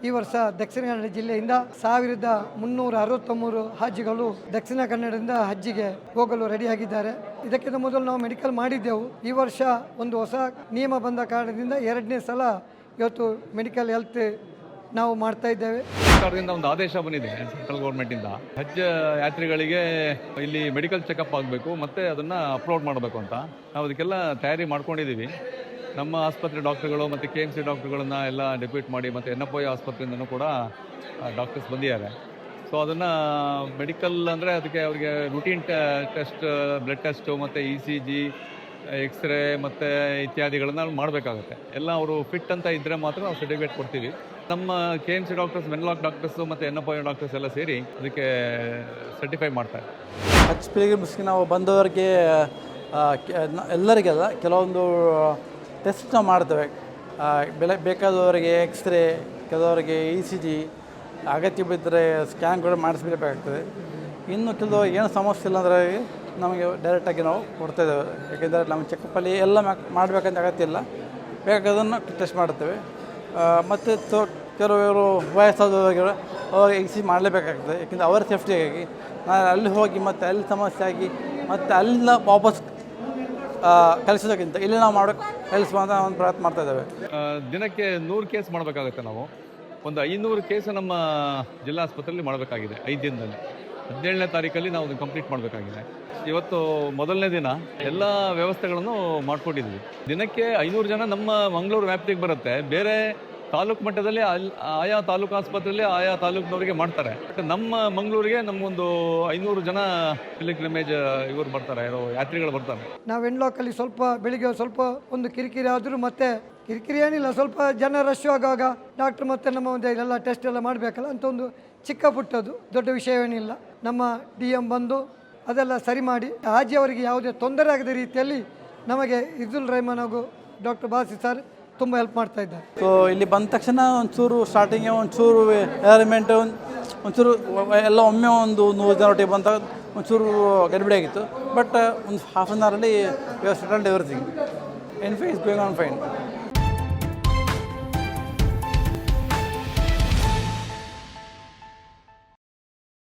ಈ ವರ್ಷ ದಕ್ಷಿಣ ಕನ್ನಡ ಜಿಲ್ಲೆಯಿಂದ 1363 ಹಾಜಿಗಳು ದಕ್ಷಿಣ ಕನ್ನಡದಿಂದ ಹಜ್ಜಿಗೆ ಹೋಗಲು ರೆಡಿಯಾಗಿದ್ದಾರೆ. ಇದಕ್ಕಿಂತ ಮೊದಲು ನಾವು ಮೆಡಿಕಲ್ ಮಾಡಿದ್ದೆವು. ಈ ವರ್ಷ ಒಂದು ಹೊಸ ನಿಯಮ ಬಂದ ಕಾರಣದಿಂದ 2ನೇ ಸಲ ಇವತ್ತು ಮೆಡಿಕಲ್ ಹೆಲ್ತ್ ನಾವು ಮಾಡ್ತಾ ಇದ್ದೇವೆ. ಸರ್ಕಾರದಿಂದ ಒಂದು ಆದೇಶ ಬಂದಿದೆ ಸೆಂಟ್ರಲ್ ಗೌರ್ಮೆಂಟಿಂದ. ಹಜ್ ಯಾತ್ರಿಗಳಿಗೆ ಇಲ್ಲಿ ಮೆಡಿಕಲ್ ಚೆಕಪ್ ಆಗಬೇಕು ಮತ್ತು ಅದನ್ನು ಅಪ್ಲೋಡ್ ಮಾಡಬೇಕು ಅಂತ. ನಾವು ಅದಕ್ಕೆಲ್ಲ ತಯಾರಿ ಮಾಡ್ಕೊಂಡಿದ್ದೀವಿ. ನಮ್ಮ ಆಸ್ಪತ್ರೆ ಡಾಕ್ಟರ್ಗಳು ಮತ್ತು KMC ಡಾಕ್ಟರ್ಗಳನ್ನು ಎಲ್ಲ ಡೆಪ್ಯೂಟ್ ಮಾಡಿ ಮತ್ತು NFOI ಆಸ್ಪತ್ರೆಯಿಂದನೂ ಕೂಡ ಡಾಕ್ಟರ್ಸ್ ಬಂದಿದ್ದಾರೆ. ಸೊ ಅದನ್ನು ಮೆಡಿಕಲ್ ಅಂದರೆ ಅದಕ್ಕೆ ಅವರಿಗೆ ರೂಟೀನ್ ಟೆಸ್ಟ್, ಬ್ಲಡ್ ಟೆಸ್ಟು ಮತ್ತು ECG, ಎಕ್ಸ್ರೇ ಮತ್ತು ಇತ್ಯಾದಿಗಳನ್ನು ಮಾಡಬೇಕಾಗುತ್ತೆ. ಎಲ್ಲ ಅವರು ಫಿಟ್ ಅಂತ ಇದ್ದರೆ ಮಾತ್ರ ನಾವು ಸರ್ಟಿಫಿಕೇಟ್ ಕೊಡ್ತೀವಿ. ನಮ್ಮ KMC ಡಾಕ್ಟರ್ಸ್, ವೆನ್ಲಾಕ್ ಡಾಕ್ಟರ್ಸು ಮತ್ತು NFOI ಡಾಕ್ಟರ್ಸ್ ಎಲ್ಲ ಸೇರಿ ಅದಕ್ಕೆ ಸರ್ಟಿಫೈ ಮಾಡ್ತಾರೆ. ಹಜ್ ಪಿಲ್ಗ್ರಿಮ್ಸ್ಗೆ ನಾವು ಬಂದವರಿಗೆ ಎಲ್ಲರಿಗೆಲ್ಲ ಕೆಲವೊಂದು ಟೆಸ್ಟ್ ನಾವು ಮಾಡ್ತೇವೆ. ಬೇಕಾದವರಿಗೆ ಎಕ್ಸ್ರೇ, ಕೆಲವರಿಗೆ ECG, ಅಗತ್ಯ ಬಿದ್ದರೆ ಸ್ಕ್ಯಾನ್ ಕೂಡ ಮಾಡಿಸಬೇಕಾಗ್ತದೆ. ಇನ್ನು ಕೆಲವರಿಗೆ ಏನು ಸಮಸ್ಯೆ ಇಲ್ಲ ಅಂದರೆ ನಮಗೆ ಡೈರೆಕ್ಟಾಗಿ ನಾವು ಕೊಡ್ತಾಯಿದ್ದೇವೆ. ಯಾಕೆಂದರೆ ನಮ್ಮ ಚೆಕಪ್ಪಲ್ಲಿ ಎಲ್ಲ ಮಾಡಬೇಕಂತ ಅಗತ್ಯ ಇಲ್ಲ, ಬೇಕಾದನ್ನು ಟೆಸ್ಟ್ ಮಾಡ್ತೇವೆ. ಮತ್ತು ಕೆಲವರು ವಯಸ್ಸಾದವರಿಗೆ ಅವ್ರಿಗೆ ECG ಮಾಡಲೇಬೇಕಾಗ್ತದೆ. ಯಾಕೆಂದರೆ ಅವರ ಸೇಫ್ಟಿಯಾಗಿ ನಾನು ಅಲ್ಲಿ ಹೋಗಿ ಮತ್ತು ಅಲ್ಲಿ ಸಮಸ್ಯೆ ಆಗಿ ಮತ್ತು ಅಲ್ಲಿಂದ ವಾಪಸ್ ಕಲಿಸೋದಕ್ಕಿಂತ ಇಲ್ಲಿ ನಾವು ಮಾಡೋಕ್ಕೆ ಕಲಿಸುವಂಥ ಒಂದು ಪ್ರಯತ್ನ ಮಾಡ್ತಾಯಿದ್ದೇವೆ. ದಿನಕ್ಕೆ 100 ಕೇಸ್ ಮಾಡಬೇಕಾಗುತ್ತೆ. ನಾವು ಒಂದು 500 ಕೇಸು ನಮ್ಮ ಜಿಲ್ಲಾ ಆಸ್ಪತ್ರೆಯಲ್ಲಿ ಮಾಡಬೇಕಾಗಿದೆ 5 ದಿನದಲ್ಲಿ. 17ನೇ ತಾರೀಕಲ್ಲಿ ನಾವು ಅದನ್ನು ಕಂಪ್ಲೀಟ್ ಮಾಡಬೇಕಾಗಿದೆ. ಇವತ್ತು ಮೊದಲನೇ ದಿನ ಎಲ್ಲ ವ್ಯವಸ್ಥೆಗಳನ್ನು ಮಾಡ್ಕೊಂಡಿದ್ವಿ. ದಿನಕ್ಕೆ 500 ಜನ ನಮ್ಮ ಮಂಗಳೂರು ವ್ಯಾಪ್ತಿಗೆ ಬರುತ್ತೆ. ಬೇರೆ ತಾಲೂಕು ಮಟ್ಟದಲ್ಲಿ ಆಯಾ ತಾಲೂಕು ಆಸ್ಪತ್ರೆಯಲ್ಲಿ ಆಯಾ ತಾಲೂಕಿನವರಿಗೆ ಮಾಡ್ತಾರೆ. ನಮ್ಮ ಮಂಗಳೂರಿಗೆ ನಮಗೊಂದು 500 ಜನ ಪಿಲ್ಗ್ರಿಮೇಜ್ ಇವರು ಬರ್ತಾರೆ, ಯಾತ್ರಿಗಳು ಬರ್ತಾರೆ. ನಾವು ವೆನ್ಲಾಕಲ್ಲಿ ಸ್ವಲ್ಪ ಬೆಳಿಗ್ಗೆ ಸ್ವಲ್ಪ ಒಂದು ಕಿರಿಕಿರಿ ಆದರೂ ಮತ್ತೆ ಕಿರಿಕಿರಿ ಏನಿಲ್ಲ, ಸ್ವಲ್ಪ ಜನ ರಶ್ ಆಗುವಾಗ ಡಾಕ್ಟ್ರ್ ಮತ್ತು ನಮ್ಮ ಒಂದು ಎಲ್ಲ ಟೆಸ್ಟ್ ಎಲ್ಲ ಮಾಡಬೇಕಲ್ಲ ಅಂತ ಒಂದು ಚಿಕ್ಕ ಪುಟ್ಟದು ದೊಡ್ಡ ವಿಷಯವೇನಿಲ್ಲ. ನಮ್ಮ DM ಬಂದು ಅದೆಲ್ಲ ಸರಿ ಮಾಡಿ ಹಾಜಿಯವರಿಗೆ ಯಾವುದೇ ತೊಂದರೆ ಆಗದ ರೀತಿಯಲ್ಲಿ ನಮಗೆ ಇರ್ದುಲ್ ರೆಹಮಾನ್ ಹಾಗೂ ಡಾಕ್ಟರ್ ಬಾಸಿ ಸರ್ ತುಂಬ ಹೆಲ್ಪ್ ಮಾಡ್ತಾ ಇದ್ದಾರೆ. ಸೊ ಇಲ್ಲಿ ಬಂದ ತಕ್ಷಣ ಒಂಚೂರು ಸ್ಟಾರ್ಟಿಂಗ್ಗೆ ಒಂಚೂರು ಎಲಿಮೆಂಟ್ ಒಂಚೂರು ಎಲ್ಲ ಒಮ್ಮೆ ಒಂದು 100 ಜನ ಒಟ್ಟಿಗೆ ಬಂದಾಗ ಒಂಚೂರು ಗಡಿಬಿಡಿ ಆಗಿತ್ತು. ಬಟ್ ಒಂದು ಹಾಫ್ ಆನ್ ಅವರಲ್ಲಿ we are settled everything. Is going on fine.